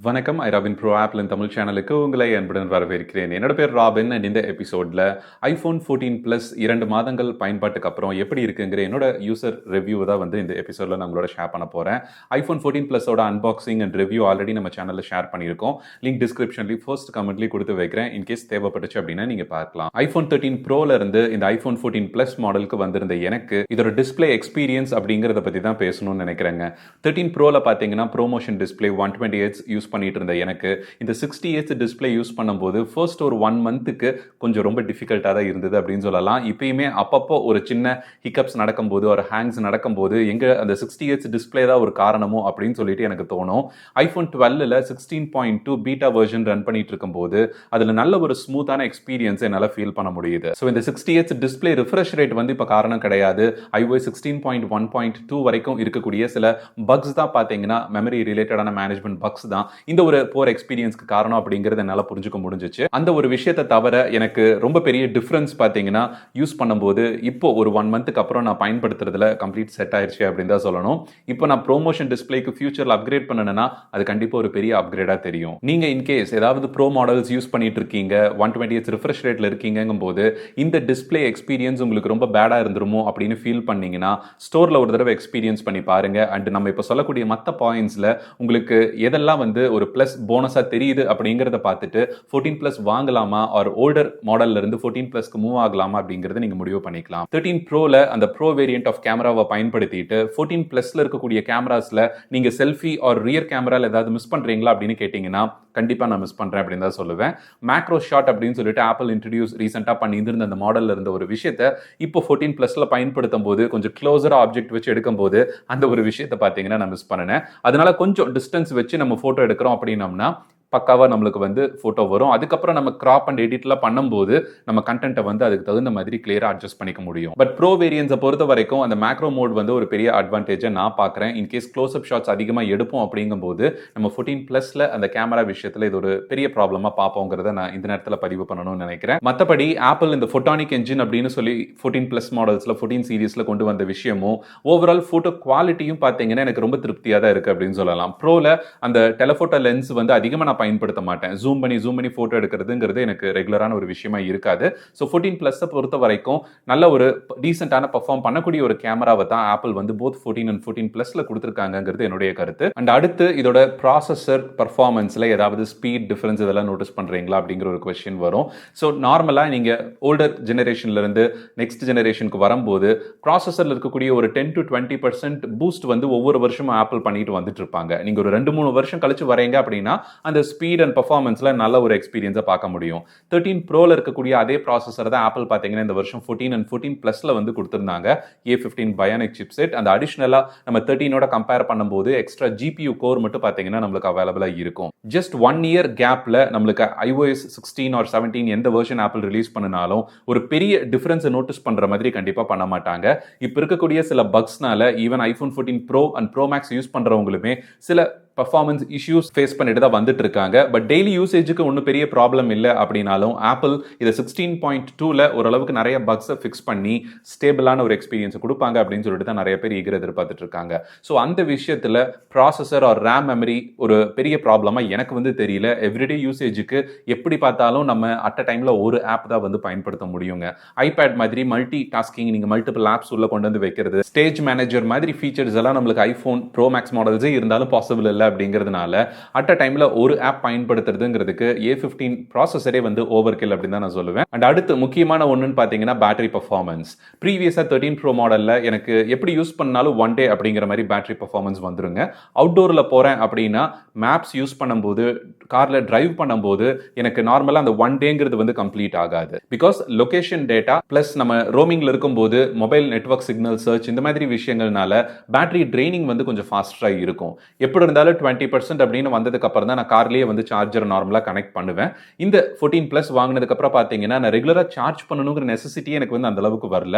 வணக்கம். Robin bro apple Tamil சேனலுக்கு உங்களை அன்புடன் வரவேற்கிறேன். என்னோட பேர் ராபின். அண்ட் இந்த எபிசோட்ல ஐஃபோன் 14 பிளஸ் 2 மாதங்கள் பயன்பாட்டுக்கு அப்புறம் எப்படி இருக்குங்கிற என்னோட யூசர் ரிவ்யூ தான் இந்த எபிசோட்ல நான் உங்களோட ஷேர் பண்ண போறேன். ஐஃபோன் 14 பிளஸோட அன்பாக்சிங் அண்ட் ரிவ்யூ ஆல்ரெடி நம்ம சேனல்ல ஷேர் பண்ணியிருக்கோம். லிங்க் டிஸ்கிரிப்ஷன்லயும் ஃபர்ஸ்ட் கமெண்ட்லயும் கொடுத்து வைக்கிறேன். இன்கேஸ் தேவைப்பட்டுச்சு அப்படின்னா நீங்க பார்க்கலாம். ஐஃபோன் 13 ப்ரோல இருந்து இந்த ஐஃபோன் 14 பிளஸ் மாடலுக்கு வந்திருந்த எனக்கு இதோட டிஸ்பிளே எக்ஸ்பீரியன்ஸ் அப்படிங்கறத பத்தி தான் பேசணும்னு நினைக்கிறேங்க. 13 ப்ரோல பாத்தீங்கன்னா ப்ரோமோஷன் டிஸ்பிளே 120Hz யூஸ் பண்ணிட்டு இருந்த எனக்கு இந்த 60Hz டிஸ்பிளே யூஸ் பண்ணும்போது ஃபர்ஸ்ட் ஒரு 1 மந்த்துக்கு கொஞ்சம் ரொம்ப டிஃபிகல்ட்டாக தான் இருந்தது அப்படின்னு சொல்லலாம். இப்பயுமே அப்பப்போ ஒரு சின்ன ஹிக்கப்ஸ் நடக்கும்போது ஒரு ஹேங்ஸ் நடக்கும்போது எங்க அந்த 60Hz டிஸ்பிளே தான் ஒரு காரணமோ அப்படின்னு சொல்லிட்டு எனக்கு தோணும். ஐஃபோன் 12ல 16.2 பீட்டா வெர்ஷன் ரன் பண்ணிட்டு இருக்கும்போது அதுல நல்ல ஒரு ஸ்மூத்தான எக்ஸ்பீரியன்ஸ் என்னால ஃபீல் பண்ண முடியுது. ஸோ இந்த 60Hz டிஸ்பிளே ரிஃப்ரெஷ் ரேட் இப்போ காரணம் கிடையாது. iOS 16.1.2 வரைக்கும் இருக்கக்கூடிய சில பக்ஸ் தான் பார்த்தீங்கன்னா மெமரி ரிலேட்டடான மேனேஜ்மெண்ட் பக்ஸ் தான் இந்த ஒரு போர் எக்ஸ்பீரியன்ஸ்க்கு காரணம் அப்படிங்கறத என்னால புரிஞ்சுக்க முடிஞ்சிச்சு. அந்த ஒரு விஷயத்தை தவிர எனக்கு ரொம்ப பெரிய டிஃபரன்ஸ் பாத்தீங்கன்னா யூஸ் பண்ணும்போது இப்போ ஒரு 1 மந்த்துக்கு அப்புறம் நான் பயன்படுத்துறதுல கம்ப்ளீட் செட் ஆயிருச்சு அப்படின்னு தான் சொல்லணும். இப்போ நான் ப்ரோமோஷன் டிஸ்பிளேக்கு ஃபியூச்சர்ல அப்கிரேட் பண்ணணும்னா அது கண்டிப்பா ஒரு பெரிய அப்கிரேடா தெரியும். நீங்க இன்கேஸ் ஏதாவது ப்ரோ மாடல்ஸ் யூஸ் பண்ணிட்டு இருக்கீங்க 120Hz ரிஃப்ரெஷ் ரேட்ல இருக்கீங்கும் போது இந்த டிஸ்பிளே எக்ஸ்பீரியன்ஸ் உங்களுக்கு ரொம்ப பேடா இருந்துருமோ அப்படின்னு ஃபீல் பண்ணீங்கன்னா ஸ்டோர்ல ஒரு தடவை எக்ஸ்பீரியன்ஸ் பண்ணி பாருங்க. அண்ட் நம்ம இப்போ சொல்லக்கூடிய மற்ற பாயிண்ட்ஸ்ல உங்களுக்கு எதெல்லாம் ஒரு பிளஸ் போனஸா தெரியுது அப்படிங்கறத பார்த்துட்டு 14 பிளஸ் வாங்கலாமா ஆர் ஓல்டர் மாடல்ல இருந்து 14 பிளஸ்க்கு மூவ் ஆகலாமா அப்படிங்கறத நீங்க முடிவு பண்ணிக்கலாம். 13 ப்ரோல அந்த ப்ரோ வேரியன்ட் ஆஃப் கேமராவை பயன்படுத்திட்டு 14 பிளஸ்ல இருக்கக்கூடிய கேமராஸ்ல நீங்க செல்ஃபி ஆர் ரியர் கேமரால ஏதாவது மிஸ் பண்றீங்களா அப்படின்னு கேட்டீங்கன்னா கண்டிப்பா நான் மிஸ் பண்றேன் அப்படின்னு தான் சொல்லுவேன். மேக்ரோ ஷாட் அப்படின்னு சொல்லிட்டு ஆப்பிள் இன்ட்ரோடியூஸ் ரீசெண்டா பண்ணியிருந்த அந்த மாடல்ல இருந்த ஒரு விஷயத்தை இப்போ 14 பிளஸ்ல பயன்படுத்தும் போது கொஞ்சம் க்ளோசரா ஆப்ஜெக்ட் வச்சு எடுக்கும் போது அந்த ஒரு விஷயத்தை பாத்தீங்கன்னா நான் மிஸ் பண்ணேன். அதனால கொஞ்சம் டிஸ்டன்ஸ் வச்சு நம்ம போட்டோ எடுக்கிறோம் அப்படின்னம்னா பக்காவா நம்மளுக்கு போட்டோ வரும். அதுக்கப்புறம் நம்ம கிராப் அண்ட் எடிட்லாம் பண்ணும்போது நம்ம கண்டென்ட்டை அதுக்கு தகுந்த மாதிரி கிளியரா அட்ஜஸ்ட் பண்ணிக்க முடியும். பட் ப்ரோ வேரியன்ஸை பொறுத்த வரைக்கும் அந்த மேக்ரோ மோட் ஒரு பெரிய அட்வான்டேஜை நான் பார்க்குறேன். இன்கேஸ் க்ளோஸ் அப் ஷாட்ஸ் அதிகமாக எடுப்போம் அப்படிங்கும்போது நம்ம 14 பிளஸ்ல அந்த கேமரா விஷயத்தில் இது ஒரு பெரிய ப்ராப்ளமாக பார்ப்போங்கிறத நான் இந்த நேரத்தில் பதிவு பண்ணணும்னு நினைக்கிறேன். மற்றபடி ஆப்பிள் இந்த ஃபோட்டானிக் என்ஜின் அப்படின்னு சொல்லி 14 பிளஸ் மாடல்ஸ்ல 14 சீரீஸ்ல கொண்டு வந்த விஷயமும் ஓவரால் போட்டோ குவாலிட்டியும் பார்த்தீங்கன்னா எனக்கு ரொம்ப திருப்தியாக தான் இருக்கு அப்படின்னு சொல்லலாம். ப்ரோல அந்த டெலஃபோட்டோ லென்ஸ் அதிகமாக நான் பயன்படுத்த மாட்டேன். ஜூம் பண்ணி போட்டோ எடுக்கிறதுங்கிறது எனக்கு ரெகுலரான ஒரு விஷயமா இருக்காது. ஸோ 14 பிளஸ் பொறுத்த வரைக்கும் நல்ல ஒரு டீசென்டான பெர்ஃபார்ம் பண்ணக்கூடிய ஒரு கேமராவை தான் ஆப்பிள் போத் 14 அண்ட் 14 பிளஸ்ல கொடுத்துருக்காங்கிறது என்னுடைய கருத்து. அண்ட் அடுத்து இதோட ப்ராசஸர் பர்ஃபார்மன்ஸ்ல ஏதாவது ஸ்பீட் டிஃபரன்ஸ் இதெல்லாம் நோட்டீஸ் பண்றீங்களா அப்படிங்கிற ஒரு கொஸ்டின் வரும். ஸோ நார்மலா நீங்க ஓல்டர் ஜெனரேஷன்ல இருந்து நெக்ஸ்ட் ஜெனரேஷனுக்கு வரும்போது ப்ராசஸர்ல இருக்கக்கூடிய ஒரு 10 to 20% பூஸ்ட் ஒவ்வொரு வருஷமும் ஆப்பிள் பண்ணிட்டு வந்துட்டு இருப்பாங்க. நீங்க ஒரு 2-3 வருஷம் கழிச்சு வரீங்க அப்படின்னா அந்த ஸ்பீட் அண்ட் பர்ஃபார்மன்ஸ்ல நல்ல ஒரு எக்ஸ்பீரியன்ஸை பார்க்க முடியும். 13 ப்ரோல இருக்கக்கூடிய அதே ப்ராசஸர் தான் ஆப்பிள் பார்த்தீங்கன்னா இந்த வருஷம் 14 அண்ட் 14 பிளஸ்ல கொடுத்திருந்தாங்க. A15 Bionic chipset. அந்த அடிஷனலா நம்ம 13ஓட கம்பேர் பண்ணும்போது எக்ஸ்ட்ரா GPU கோர் மட்டும் பார்த்தீங்கன்னா நம்மளுக்கு அவைலபிளா இருக்கும். ஜஸ்ட் 1 இயர் கேப்ல நம்மளுக்கு iOS 16 or 17 எந்த வெர்ஷன் ஆப்பிள் ரிலீஸ் பண்ணினாலும் ஒரு பெரிய டிஃபரன்ஸை நோட்டீஸ் பண்ற மாதிரி கண்டிப்பா பண்ண மாட்டாங்க. இப்போ இருக்கக்கூடிய சில பக்ஸ்னால even iPhone 14 pro and pro max use பண்றவங்களுமே சில பர்ஃபார்மன்ஸ் இஷ்யூஸ் ஃபேஸ் பண்ணிட்டு தான் வந்துட்டு இருக்காங்க. பட் டெய்லி யூசேஜுக்கு ஒன்றும் பெரிய ப்ராப்ளம் இல்லை அப்படின்னாலும் ஆப்பிள் இதை 16.2ல ஓரளவுக்கு நிறைய பக்ஸை ஃபிக்ஸ் பண்ணி ஸ்டேபிளான ஒரு எக்ஸ்பீரியன்ஸ் கொடுப்பாங்க அப்படின்னு சொல்லிட்டு தான் நிறைய பேர் ஈகர் எதிர்பார்த்துட்டு இருக்காங்க. ஸோ அந்த விஷயத்தில் ப்ராசஸர் ஆர் ரேம் மெமரி ஒரு பெரிய ப்ராப்ளமாக எனக்கு தெரியல. எவ்ரிடே யூசேஜுக்கு எப்படி பார்த்தாலும் நம்ம அட் அ டைமில் ஒரு ஆப் தான் பயன்படுத்த முடியுங்க. ஐபேட் மாதிரி மல்டி டாஸ்கிங் நீங்கள் மல்டிபிள் ஆப்ஸ் உள்ள கொண்டு வைக்கிறது, ஸ்டேஜ் மேனேஜர் மாதிரி ஃபீச்சர்ஸ் எல்லாம் நம்மளுக்கு ஐஃபோன் ப்ரோ மேக்ஸ் மாடல்ஸே இருந்தாலும் பாசிபிள் இல்லை அப்படிங்கிறதுனால அட் அ டைம்ல ஒரு ஆப் பயன்படுத்துறதுங்கிறதுக்கு A15 ப்ராசஸரே ஓவர் கில் அப்படின்னு தான் நான் சொல்லுவேன். அண்ட் அடுத்து முக்கியமான ஒன்றுன்னு பார்த்தீங்கன்னா பேட்டரி பர்ஃபார்மன்ஸ். ப்ரீவியஸா 13 ப்ரோ மாடல்ல எனக்கு எப்படி யூஸ் பண்ணாலும் 1 டே அப்படிங்கிற மாதிரி பேட்டரி பர்ஃபார்மன்ஸ் வந்துருங்க. அவுட்டோர்ல போறேன் அப்படின்னா மேப்ஸ் யூஸ் பண்ணும்போது கார்ல டிரைவ் பண்ணும்போது எனக்கு நார்மலா அந்த 1 டேங்கிறது கம்ப்ளீட் ஆகாது. பிகாஸ் லொகேஷன் டேட்டா பிளஸ் நம்ம ரோமிங்ல இருக்கும்போது மொபைல் நெட்வொர்க் சிக்னல் சர்ச் இந்த மாதிரி விஷயங்கள்னால பேட்டரி ட்ரெயினிங் கொஞ்சம் ஃபாஸ்டா இருக்கும். எப்படி இருந்தாலும் 20% அப்படின்னு வந்ததுக்கு அப்புறம் தான் நான் கார்லயே சார்ஜர் நார்மலா கனெக்ட் பண்ணுவேன். இந்த 14 பிளஸ் வாங்கினதுக்கு அப்புறம் பாத்தீங்கன்னா நான் ரெகுலரா சார்ஜ் பண்ணணுங்கிற நெசசிட்டி எனக்கு அந்த அளவுக்கு வரல.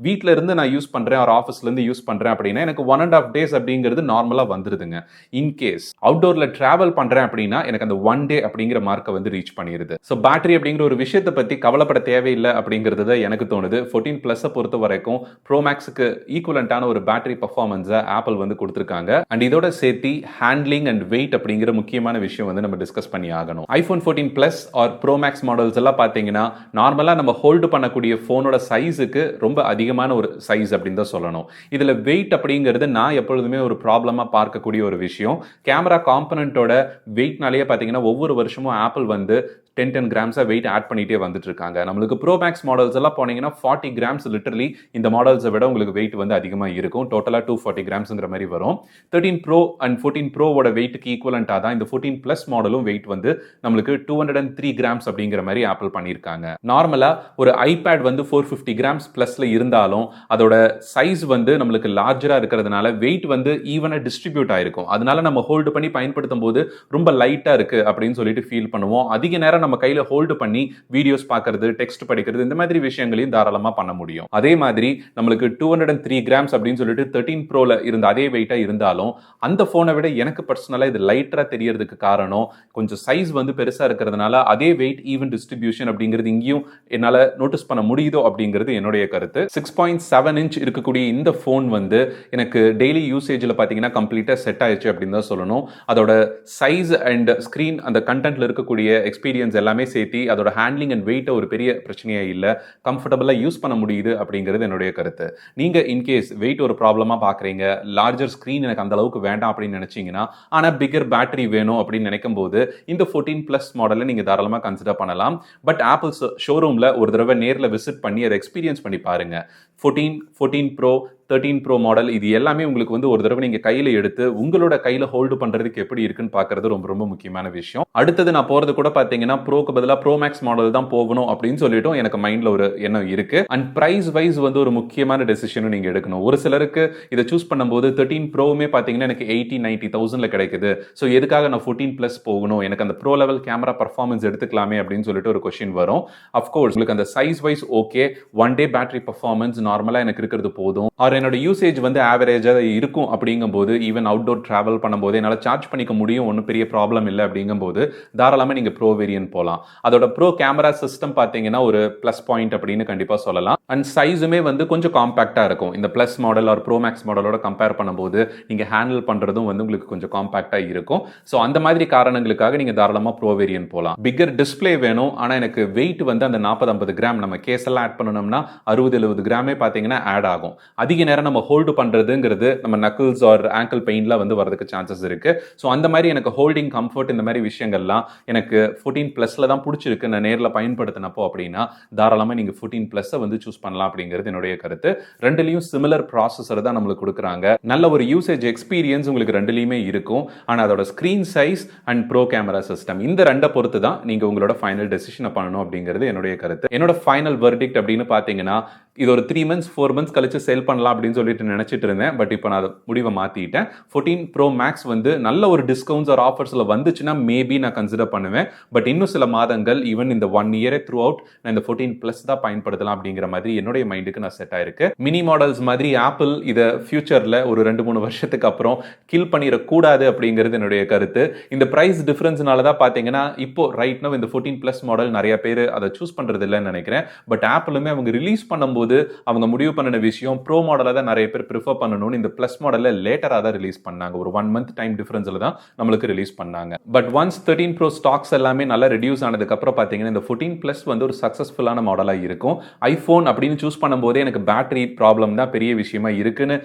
வீட்ல இருந்து நான் யூஸ் பண்றேன் ஒரு ஆஃபீஸ்ல இருந்து யூஸ் பண்றேன் அப்படின்னா எனக்கு 1.5 days அப்படிங்கிறது நார்மலா வந்துருதுங்க. இன்கேஸ் அவுட்டோர்ல டிராவல் பண்றேன் அப்படின்னா எனக்கு அந்த 1 டே அப்படிங்கிற மார்க்கை வந்து ரீச் பண்ணிடுது. ஸோ பேட்டரி அப்படிங்கிற ஒரு விஷயத்தை பற்றி கவலைப்பட தேவையில்லை அப்படிங்கிறது தான் எனக்கு தோணுது. 14 ப்ளஸை பொறுத்த வரைக்கும் ப்ரோ மேக்ஸுக்கு ஈக்குவலண்டான ஒரு பேட்டரி பர்ஃபார்மன்ஸை ஆப்பிள் வந்து கொடுத்துருக்காங்க. அண்ட் இதோட சேர்த்து ஹேண்ட்லிங் அண்ட் வெயிட் அப்படிங்கிற முக்கியமான விஷயம் வந்து நம்ம டிஸ்கஸ் பண்ணி ஆகணும். IPhone 14 plus or pro max models எல்லாம் பார்த்தீங்கன்னா நார்மலாக நம்ம ஹோல்டு பண்ணக்கூடிய ஃபோனோட சைஸுக்கு ரொம்ப அதிகமான ஒரு சைஸ் அப்படின்னு தான் சொல்லணும். இதில் வெயிட் அப்படிங்கிறது நான் எப்பொழுதுமே ஒரு ப்ராப்ளமாக பார்க்கக்கூடிய ஒரு விஷயம். கேமரா காம்பனண்ட்டோட வெயிட்னாலேயே பார்த்தீங்கன்னா ஒவ்வொரு வருஷமும் ஆப்பிள் வந்து 10 கிராம்ஸாக வெயிட் ஆட் பண்ணிட்டே வந்துட்டு இருக்காங்க. நம்மளுக்கு ப்ரோ மேக்ஸ் மாடல்ஸ் எல்லாம் போனீங்கன்னா 40 கிராம்ஸ் லிட்டரலி இந்த மாடல்ஸை விட உங்களுக்கு வெயிட் வந்து அதிகமாக இருக்கும். டோட்டலாக 240 கிராம்ஸ்ங்கிற மாதிரி வரும். 13 ப்ரோ அண்ட் 14 ப்ரோவோட வெயிட்டுக்கு ஈக்குவலண்டாக தான் இந்த 14 ப்ளஸ் மாடலும் வெயிட் வந்து நம்மளுக்கு 203 கிராம்ஸ் அப்படிங்கிற மாதிரி ஆப்பிள் பண்ணியிருக்காங்க. நார்மலாக ஒரு ஐபேட் வந்து 450 கிராம்ஸ் ப்ளஸில் இருந்தாலும் அதோட சைஸ் வந்து நம்மளுக்கு லார்ஜராக இருக்கிறதுனால வெயிட் வந்து ஈவனாக டிஸ்ட்ரிபியூட் ஆயிருக்கும். அதனால நம்ம ஹோல்டு பண்ணி பயன்படுத்தும் போது ரொம்ப லைட்டாக இருக்குது அப்படின்னு சொல்லிட்டு ஃபீல் பண்ணுவோம். அதிக நேரம் நம்ம கையில ஹோல்டு பண்ணி வீடியோஸ் பார்க்கிறது, டெக்ஸ்ட் படிக்கிறது, இந்த மாதிரி விஷயங்களையும் தாராளமா பண்ண முடியும். அதே மாதிரி நம்மளுக்கு 203 கிராம்ஸ் அப்படின்னு சொல்லிட்டு 13 ப்ரோல இருந்த அதே வெயிட்டா இருந்தாலும் அந்த போனை விட எனக்கு பர்சனலா இது லைட்டரா தெரியறதுக்கு காரணம் கொஞ்சம் சைஸ் வந்து பெருசா இருக்கிறதுனால அதே வெயிட் ஈவன் டிஸ்ட்ரிபியூஷன் அப்படிங்கிறது இங்கேயும் என்னால நோட்டீஸ் பண்ண முடியுதோ அப்படிங்கிறது என்னுடைய கருத்து. 6.7 இன்ச் இருக்கக்கூடிய இந்த போன் வந்து எனக்கு டெய்லி யூசேஜ்ல பாத்தீங்கன்னா கம்ப்ளீட்டா செட் ஆயிடுச்சு அப்படின்னு தான் சொல்லணும். அதோட சைஸ் அண்ட் ஸ்கிரீன் அந்த கண்டென்ட்ல இருக்கக்கூடிய எக்ஸ்பீரியன்ஸ் எல்லாமே சேர்த்து அதோட ஹேண்ட்லிங் அண்ட் வெயிட் ஒரு பெரிய பிரச்சனையா இல்லை, கம்ஃபர்டபுளா யூஸ் பண்ண முடியுது அப்படிங்கிறது என்னுடைய கருத்து. நீங்க இன்கேஸ் வெயிட் ஒரு ப்ராப்ளமா பாக்குறீங்க, லார்ஜர் ஸ்கிரீன் எனக்கு அந்த அளவுக்கு வேண்டாம் அப்படின்னு நினைச்சீங்கன்னா, ஆனா பிகர் பேட்டரி வேணும் அப்படின்னு நினைக்கும் போது இந்த 14 பிளஸ் மாடலை நீங்க தாராளமா கன்சிடர் பண்ணலாம். பட் ஆப்பிள் ஷோரூம்ல ஒரு தடவை நேரில் விசிட் பண்ணி அதை எக்ஸ்பீரியன்ஸ் பண்ணி பாருங்க. 14 ப்ரோ 13 ப்ரோ மாடல் இது எல்லாமே உங்களுக்கு வந்து ஒரு தடவை நீங்க கையில எடுத்து உங்களோட கையில ஹோல்டு பண்றதுக்கு எப்படி இருக்குன்னு பாக்குறது ரொம்ப ரொம்ப முக்கியமான விஷயம். அடுத்தது நான் போறது கூட பாத்தீங்கன்னா ப்ரோக்கு பதிலா ப்ரோ மேக்ஸ் மாடல் தான் போகணும் அப்படின்னு சொல்லிட்டு எனக்கு மைண்ட்ல ஒரு எண்ணம் இருக்கு. அண்ட் பிரைஸ் வைஸ் வந்து ஒரு முக்கியமான டெசிஷனும் நீங்க எடுக்கணும். ஒரு சிலருக்கு இதை சூஸ் பண்ணும்போது 13 ப்ரோவுமே பாத்தீங்கன்னா எனக்கு 80-90,000 கிடைக்குது. ஸோ எதுக்காக நான் 14 பிளஸ் போகணும், எனக்கு அந்த ப்ரோ லெவல் கேமரா பர்ஃபார்மன்ஸ் எடுத்துக்கலாமே அப்படின்னு சொல்லிட்டு ஒரு கொஸ்டின் வரும். அஃப்கோர்ஸ் உங்களுக்கு அந்த size wise okay, 1 day battery performance நார்மலா எனக்கு இருக்கிறது போதும், ஆர் என்னோட யூசேஜ் வந்து ஆவரேஜாக இருக்கும் அப்படிங்கும்போது ஈவன் அவுட்டோர் டிராவல் பண்ணும்போது என்னால் சார்ஜ் பண்ணிக்க முடியும், ஒன்றும் பெரிய ப்ராப்ளம் இல்லை அப்படிங்கும்போது தாராளமாக நீங்கள் ப்ரோ வேரியன்ட் போகலாம். அதோட ப்ரோ கேமரா சிஸ்டம் பார்த்தீங்கன்னா ஒரு ப்ளஸ் பாயிண்ட் அப்படின்னு கண்டிப்பாக சொல்லலாம். அண்ட் சைஸுமே வந்து கொஞ்சம் காம்பேக்டாக இருக்கும். இந்த plus model or pro max மாடலோட கம்பேர் பண்ணும்போது நீங்கள் ஹேண்டில் பண்ணுறதும் வந்து உங்களுக்கு கொஞ்சம் காம்பேக்டாக இருக்கும். ஸோ அந்த மாதிரி காரணங்களுக்காக நீங்கள் தாராளமாக ப்ரோ வேரியன்ட் போகலாம். பிகர் டிஸ்பிளே வேணும், ஆனால் எனக்கு வெயிட் வந்து அந்த 40-50 கிராம் நம்ம கேஸ் எல்லாம் ஆட் பண்ணணும்னா 60-70 கிராமே பார்த்தீங்கன்னா ஆட் ஆகும். அதிக நேரம் நம்ம ஹோல்டு பண்றதுங்கிறது நம்ம நக்கிள்ஸ் ஆர் ஆங்கிள் பெயின்ல வந்து வரதுக்கு சான்சஸ் இருக்கு. ஸோ அந்த மாதிரி எனக்கு ஹோல்டிங் கம்ஃபர்ட் இந்த மாதிரி விஷயங்கள்லாம் எனக்கு 14 பிளஸ்ல தான் பிடிச்சிருக்கு நான் நேரில் பயன்படுத்தினப்போ அப்படின்னா தாராளமாக நீங்கள் 14 பிளஸை வந்து சூஸ் பண்ணலாம் அப்படிங்கிறது என்னுடைய கருத்து. ரெண்டுலையும் சிமிலர் ப்ராசஸர் தான் நம்மளுக்கு கொடுக்குறாங்க. நல்ல ஒரு யூசேஜ் எக்ஸ்பீரியன்ஸ் உங்களுக்கு ரெண்டுலையுமே இருக்கும். ஆனால் அதோட screen size and bro camera system இந்த ரெண்டை பொறுத்து தான் நீங்கள் உங்களோட ஃபைனல் டெசிஷனை பண்ணணும் அப்படிங்கிறது என்னுடைய கருத்து. என்னோட ஃபைனல் வெர்டிக்ட் அப்படின்னு பார்த்தீங்கன்னா இது ஒரு 3 months 4 months கழிச்சு சேல் பண்ணலாம் அப்படின்னு சொல்லிட்டு நினைச்சிட்டு இருந்தேன். பட் இப்போ நான் முடிவை மாத்திட்டேன். 14 ப்ரோ மேக்ஸ் வந்து நல்ல ஒரு டிஸ்கவுண்ட்ஸ் ஆர் ஆஃபர்ஸ்ல வந்துச்சுன்னா மேபி நான் கன்சிடர் பண்ணுவேன். பட் இன்னும் சில மாதங்கள் ஈவன் இந்த 1 year த்ரூ அவுட் நான் இந்த 14 பிளஸ் தான் பயன்படுத்தலாம் அப்படிங்கிற மாதிரி என்னுடைய மைண்டுக்கு நான் செட் ஆயிருக்கு. மினி மாடல்ஸ் மாதிரி ஆப்பிள் இதை ஃபியூச்சர்ல ஒரு 2-3 வருஷத்துக்கு அப்புறம் கில் பண்ணிடக்கூடாது அப்படிங்கிறது என்னுடைய கருத்து. இந்த பிரைஸ் டிஃபரன்ஸ்னால தான் பார்த்தீங்கன்னா இப்போ ரைட் நவ் இந்த 14 பிளஸ் மாடல் நிறைய பேர் அதை சூஸ் பண்றது இல்லைன்னு நினைக்கிறேன். பட் ஆப்பிளுமே அவங்க ரிலீஸ் பண்ணும்போது அவங்க முடிவு பண்ணின விஷயம் ப்ரோ மாடலை தான் நிறைய பேர் ப்ரிஃபர் பண்ணணும்னு இந்த பிளஸ் மாடலை லேட்டராக தான் ரிலீஸ் பண்ணாங்க. ஒரு 1 month டைம் டிஃபரன்ஸ்ல தான் நம்மளுக்கு ரிலீஸ் பண்ணாங்க. பட் ஒன்ஸ் 13 ப்ரோ ஸ்டாக்ஸ் எல்லாமே நல்லா ரெடியூஸ் ஆனதுக்கு அப்புறம் பார்த்தீங்கன்னா இந்த 14 பிளஸ் வந்து ஒரு சக்சஸ்ஃபுல்லான மாடலாக இருக்கும். ஐஃபோன் அப்படின்னு சூஸ் பண்ணும்போதே எனக்கு பேட்டரி ப்ராப்ளம் தான் பெரிய விஷயமா இருக்குன்னு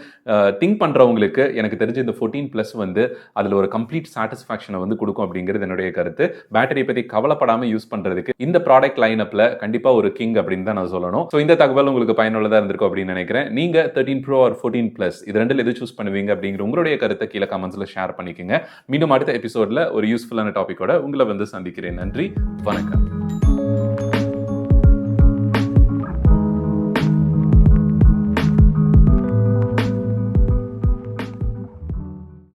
திங்க் பண்றவங்களுக்கு எனக்கு தெரிஞ்சு இந்த 14 பிளஸ் வந்து அதில் ஒரு கம்ப்ளீட் சாட்டிஸ்ஃபேக்ஷனை வந்து கொடுக்கும் அப்படிங்கிறது என்னுடைய கருத்து. பேட்டரி பற்றி கவலைப்படாமல் யூஸ் பண்றதுக்கு இந்த ப்ராடக்ட் லைனப்ல கண்டிப்பாக ஒரு கிங் அப்படின்னு தான் நான் சொல்லணும். ஸோ இந்த தகவல் உங்களுக்கு பயனுள்ளதாக இருந்திருக்கும் அப்படின்னு நினைக்கிறேன். நீங்க 13 ப்ரோ ஆர் 14 பிளஸ் இது ரெண்டில் எது சூஸ் பண்ணுவீங்க அப்படிங்கிற உங்களுடைய கருத்தை கீழே கமெண்ட்ஸ்ல ஷேர் பண்ணிக்கோங்க. மீண்டும் அடுத்த எபிசோட்ல ஒரு யூஸ்ஃபுல்லான டாபிக்கோட உங்களை வந்து சந்திக்கிறேன். நன்றி, வணக்கம்.